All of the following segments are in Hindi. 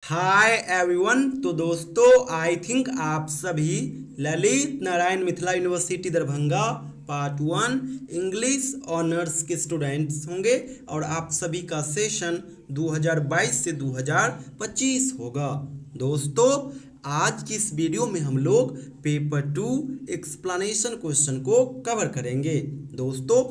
Hi everyone. तो दोस्तों आई थिंक आप सभी Lalit Narayan Mithila university Darbhanga part 1 English honours के स्टूडेंट्स होंगे और आप सभी का सेशन 2022 से 2025 होगा। दोस्तों आज की इस वीडियो में हम लोग पेपर 2 एक्सप्लेनेशन क्वेश्चन को कवर करेंगे। दोस्तों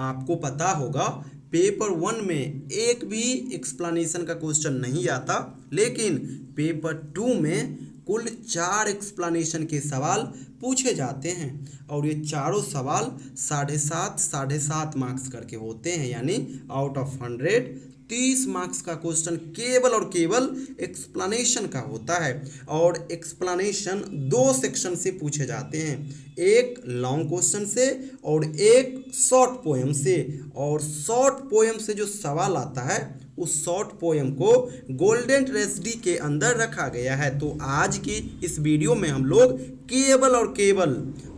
आपको पता होगा पेपर 1 में एक भी एक्सप्लेनेशन का क्वेश्चन नहीं आता, लेकिन पेपर 2 में कुल 4 एक्सप्लेनेशन के सवाल पूछे जाते हैं और ये चारों सवाल 7.5 मार्क्स करके होते हैं, यानी आउट ऑफ 100 30 मार्क्स का क्वेश्चन केवल और केवल एक्सप्लेनेशन का होता है। और एक्सप्लेनेशन 2 सेक्शन से पूछे जाते हैं, एक लॉन्ग क्वेश्चन से और एक शॉर्ट पोएम से। और शॉर्ट पोएम से जो सवाल आता है उस शॉर्ट पोएम को गोल्डन ट्रेजेडी के अंदर रखा गया है। तो आज की इस वीडियो में हम लोग केवल और केवल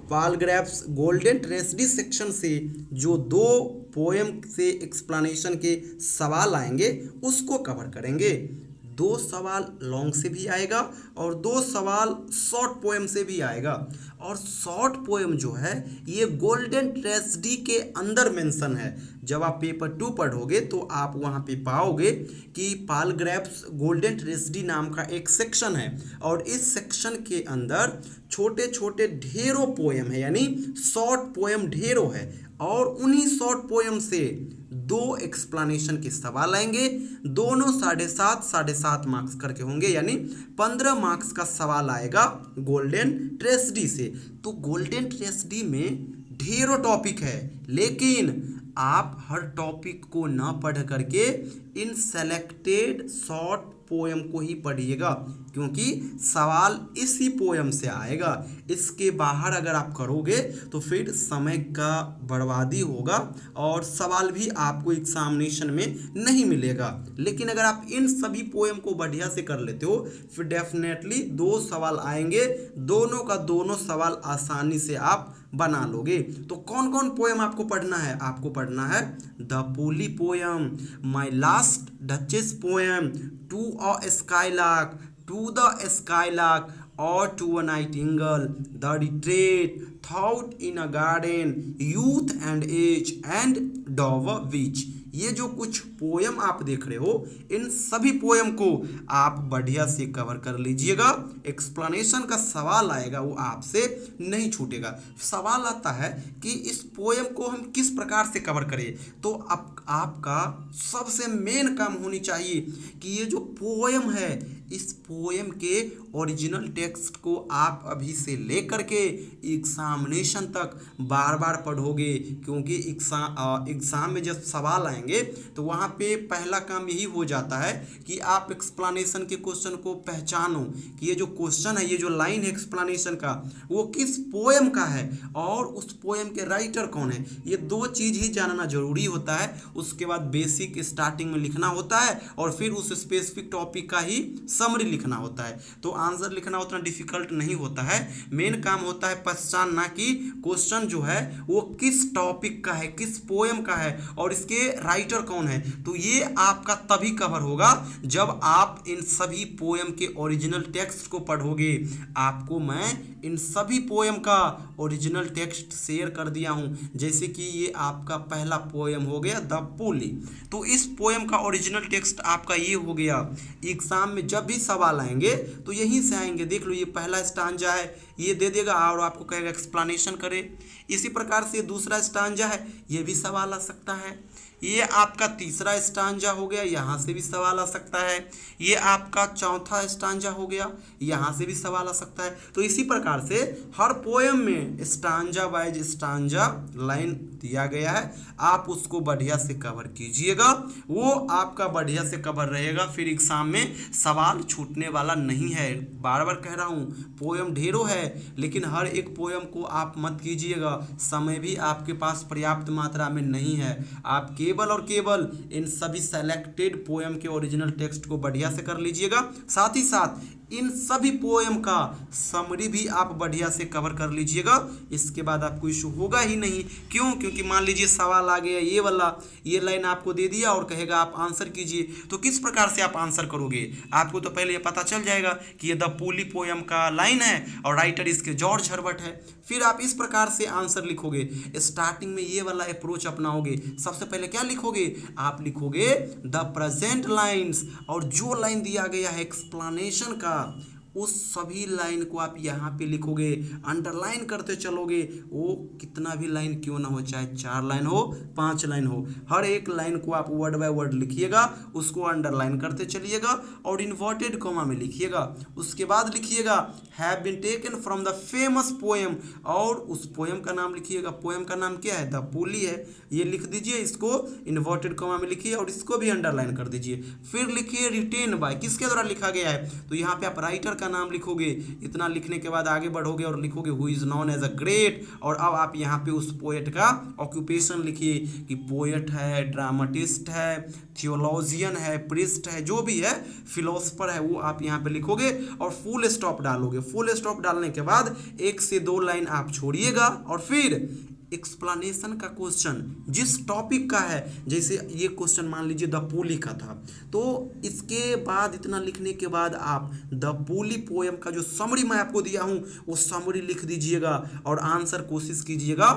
पैराग्राफ्स गोल्डन ट्रेजेडी सेक्शन से जो 2 पोएम से एक्सप्लेनेशन के सवाल आएंगे उसको कवर करेंगे। 2 सवाल लॉन्ग से भी आएगा और 2 सवाल शॉर्ट पोएम से भी आएगा। और शॉर्ट पोएम जो है ये गोल्डन ट्रेजेडी के अंदर मेंशन है। जब आप पेपर 2 पढ़ोगे तो आप वहाँ पे पाओगे कि पैराग्राफ्स गोल्डन ट्रेजेडी नाम का एक सेक्शन है और इस सेक्शन के अंदर छोटे छोटे ढेरों पोएम है, यानी शॉर्ट पोएम ढेरों है। और उन्हीं शॉर्ट पोएम से 2 एक्सप्लेनेशन के सवाल आएंगे, दोनों 7.5 मार्क्स करके होंगे, यानी 15 मार्क्स का सवाल आएगा गोल्डन ट्रेजेडी से। तो गोल्डन ट्रेजेडी में ढेरों टॉपिक है, लेकिन आप हर टॉपिक को ना पढ़ करके इन सेलेक्टेड शॉर्ट पोएम को ही पढ़िएगा, क्योंकि सवाल इसी पोएम से आएगा। इसके बाहर अगर आप करोगे तो फिर समय का बर्बादी होगा और सवाल भी आपको एग्जामिनेशन में नहीं मिलेगा। लेकिन अगर आप इन सभी पोएम को बढ़िया से कर लेते हो फिर डेफिनेटली 2 सवाल आएंगे, दोनों का दोनों सवाल आसानी से आप बना लोगे। तो कौन कौन पोएम आपको पढ़ना है? आपको पढ़ना है the poly poem, my last duchess poem, to a skylark, to the skylark और to a nightingale, the retreat, thought in a garden, youth and age and dove which. ये जो कुछ पोएम आप देख रहे हो इन सभी पोएम को आप बढ़िया से कवर कर लीजिएगा। एक्सप्लेनेशन का सवाल आएगा वो आपसे नहीं छूटेगा। सवाल आता है कि इस पोएम को हम किस प्रकार से कवर करें, तो अब आपका सबसे मेन काम होनी चाहिए कि ये जो पोएम है इस पोएम के ओरिजिनल टेक्स्ट को आप अभी से लेकर के एग्जामिनेशन तक बार बार पढ़ोगे, क्योंकि एग्जाम में जब सवाल आएंगे तो वहाँ पे पहला काम यही हो जाता है कि आप एक्सप्लेनेशन के क्वेश्चन को पहचानो कि ये जो क्वेश्चन है, ये जो लाइन है एक्सप्लेनेशन का वो किस पोएम का है और उस पोएम के राइटर कौन है। ये 2 चीज़ ही जानना जरूरी होता है। उसके बाद बेसिक स्टार्टिंग में लिखना होता है और फिर उस स्पेसिफिक टॉपिक का ही समरी लिखना होता है। तो आंसर लिखना उतना डिफिकल्ट नहीं होता है, मेन काम होता है पहचानना कि क्वेश्चन जो है वो किस टॉपिक का है, किस पोएम का है और इसके राइटर कौन है। तो ये आपका तभी कवर होगा जब आप इन सभी पोएम के ओरिजिनल टेक्स्ट को पढ़ोगे। आपको मैं इन सभी पोएम का ओरिजिनल टेक्स्ट शेयर कर दिया हूँ, जैसे कि ये आपका पहला पोएम हो गया द पोली। तो इस पोएम का ओरिजिनल टेक्स्ट आपका ये हो गया। एग्जाम में जब भी सवाल आएंगे तो यहीं से आएंगे। देख लो ये पहला स्टांजा है, ये दे देगा और आपको कहेगा एक्सप्लेनेशन करे। इसी प्रकार से दूसरा स्टांजा है, ये भी सवाल आ सकता है। ये आपका तीसरा स्टांजा हो गया, यहाँ से भी सवाल आ सकता है। ये आपका चौथा स्टांजा हो गया, यहाँ से भी सवाल आ सकता है। तो इसी प्रकार से हर पोएम में स्टांजा वाइज स्टांजा लाइन दिया गया है, आप उसको बढ़िया से कवर कीजिएगा, वो आपका बढ़िया से कवर रहेगा, फिर एग्जाम में सवाल छूटने वाला नहीं है। बार बार कह रहा हूँ पोएम ढेरों है, लेकिन हर एक पोएम को आप मत कीजिएगा, समय भी आपके पास पर्याप्त मात्रा में नहीं है। आप केवल और केवल इन सभी सेलेक्टेड पोएम के ओरिजिनल टेक्स्ट को बढ़िया से कर लीजिएगा। साथ ही साथ इन सभी पोएम का समरी भी आप बढ़िया से कवर कर लीजिएगा। इसके बाद आपको इशू होगा ही नहीं। क्यों? क्योंकि मान लीजिए सवाल आ गया ये वाला, ये लाइन आपको दे दिया और कहेगा आप आंसर कीजिए, तो किस प्रकार से आप आंसर करोगे? आपको तो पहले ये पता चल जाएगा कि ये द पूली पोएम का लाइन है और राइटर इसके जॉर्ज हर्बर्ट है। फिर आप इस प्रकार से आंसर लिखोगे। स्टार्टिंग में ये वाला अप्रोच अपनाओगे। सबसे पहले क्या लिखोगे? आप लिखोगे द प्रेजेंट लाइन्स, और जो लाइन दिया गया है एक्सप्लेनेशन का उस सभी लाइन को आप यहाँ पे लिखोगे, अंडरलाइन करते चलोगे। वो कितना भी लाइन क्यों ना हो, चाहे 4 लाइन हो 5 लाइन हो, हर एक लाइन को आप वर्ड बाय वर्ड लिखिएगा, उसको अंडरलाइन करते चलिएगा और इन्वर्टेड कॉमा में लिखिएगा। उसके बाद लिखिएगा have been taken from the famous poem, और उस पोएम का नाम लिखिएगा। पोएम का नाम क्या है? द पूली है। ये लिख दीजिए, इसको इन्वर्टेड कॉमा में लिखिए और इसको भी अंडरलाइन कर दीजिए। फिर लिखिए रिटेन बाय, किसके द्वारा लिखा गया है? तो यहाँ पे आप राइटर का नाम लिखोगे। इतना लिखने के बाद आगे बढ़ोगे और लिखोगे who is known as a great, और अब आप यहाँ पे उस पोएट का ऑक्यूपेशन लिखिए कि पोएट है, ड्रामाटिस्ट है, थियोलॉजियन है, प्रिस्ट है, जो भी है, फिलोसफर है, वो आप यहाँ पे लिखोगे और फुल स्टॉप डालोगे। फुल स्टॉप डालने के बाद 1 से 2 लाइन आप छोड़िएगा और फिर एक्सप्लेनेशन का क्वेश्चन जिस टॉपिक का है, जैसे ये क्वेश्चन मान लीजिए द पूली का था, तो इसके बाद इतना लिखने के बाद आप द पूली पोएम का जो समरी मैं आपको दिया हूं वो समरी लिख दीजिएगा और आंसर कोशिश कीजिएगा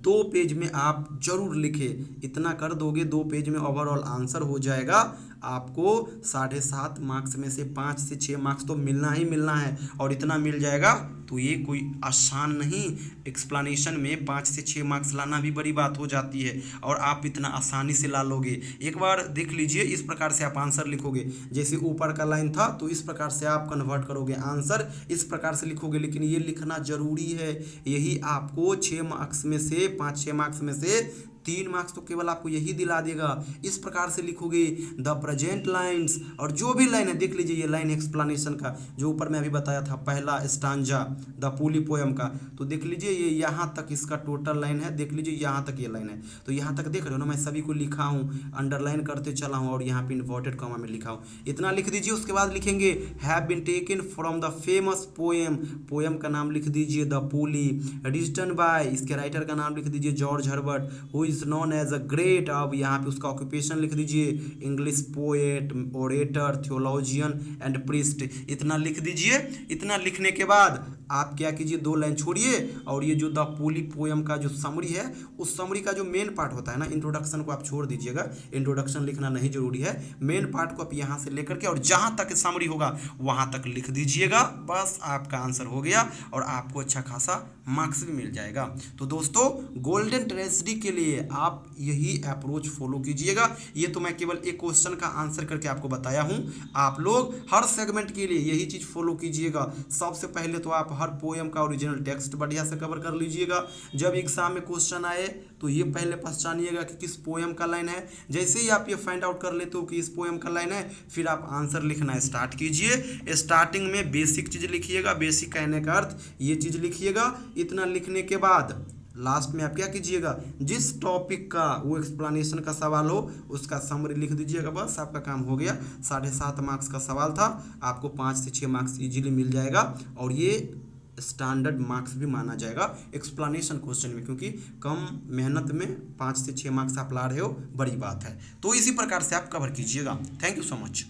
2 पेज में आप जरूर लिखे। इतना कर दोगे 2 पेज में ओवरऑल आंसर हो जाएगा। आपको 7.5 मार्क्स में से 5 से 6 मार्क्स तो मिलना ही मिलना है, और इतना मिल जाएगा तो ये कोई आसान नहीं। एक्सप्लेनेशन में 5 से 6 मार्क्स लाना भी बड़ी बात हो जाती है, और आप इतना आसानी से ला लोगे। एक बार देख लीजिए, इस प्रकार से आप आंसर लिखोगे। जैसे ऊपर का लाइन था तो इस प्रकार से आप कन्वर्ट करोगे, आंसर इस प्रकार से लिखोगे। लेकिन ये लिखना जरूरी है, यही आपको 6 मार्क्स में से 5-6 मार्क्स में से 3 मार्क्स तो केवल आपको यही दिला देगा। इस प्रकार से लिखोगे द प्रेजेंट लाइन्स, और जो भी लाइन है देख लीजिए, ये लाइन एक्सप्लेनेशन का जो ऊपर मैं अभी बताया था, पहला स्टांजा द पूली पोएम का, तो देख लीजिए ये यहाँ तक इसका टोटल लाइन है। देख लीजिए यहाँ तक ये लाइन है, तो यहाँ तक देख रहे हो ना, मैं सभी को लिखा हूँ, अंडरलाइन करते चला हूँ और यहाँ पे इन्वर्टेड कॉमा में लिखा हूँ। इतना लिख दीजिए। उसके बाद लिखेंगे have been taken from the famous poem, poem का नाम लिख दीजिए द पूली, रिटन बाय, इसके राइटर का नाम लिख दीजिए George Herbert, who is known as a great. अब यहाँ पे उसका ऑक्यूपेशन लिख दीजिए English poet, orator, theologian and priest. इतना लिख दीजिए। इतना लिखने के बाद आप क्या कीजिए, 2 लाइन छोड़िए और ये जो द पूली पोएम का जो समरी है, उस समरी का जो मेन पार्ट होता है ना, इंट्रोडक्शन को आप छोड़ दीजिएगा, इंट्रोडक्शन लिखना नहीं जरूरी है। मेन पार्ट को आप यहाँ से लेकर के और जहाँ तक समरी होगा वहाँ तक लिख दीजिएगा। बस आपका आंसर हो गया और आपको अच्छा खासा मार्क्स भी मिल जाएगा। तो दोस्तों, गोल्डन ट्रेजेडी के लिए आप यही अप्रोच फॉलो कीजिएगा। ये तो मैं केवल एक क्वेश्चन का आंसर करके आपको बताया हूँ। आप लोग हर सेगमेंट के लिए यही चीज़ फॉलो कीजिएगा। सबसे पहले तो आप हर पोएम का ओरिजिनल टेक्स्ट बढ़िया से कवर कर लीजिएगा। जब एग्जाम में क्वेश्चन आए तो ये पहले पहचानिएगा कि किस पोएम का लाइन है। जैसे ही आप ये फाइंड आउट कर लेते हो कि इस पोएम का लाइन है, फिर आप आंसर लिखना स्टार्ट कीजिए। स्टार्टिंग में बेसिक चीज़ लिखिएगा, बेसिक कहने का अर्थ ये चीज़ लिखिएगा। इतना लिखने के बाद लास्ट में आप क्या कीजिएगा, जिस टॉपिक का वो एक्सप्लेनेशन का सवाल हो उसका समरी लिख दीजिएगा। बस आपका काम हो गया। 7.5 मार्क्स का सवाल था, आपको 5 से 6 मार्क्स इजीली मिल जाएगा, और ये स्टैंडर्ड मार्क्स भी माना जाएगा एक्सप्लेनेशन क्वेश्चन में, क्योंकि कम मेहनत में 5 से 6 मार्क्स आप ला रहे हो, बड़ी बात है। तो इसी प्रकार से आप कवर कीजिएगा। Thank you so much.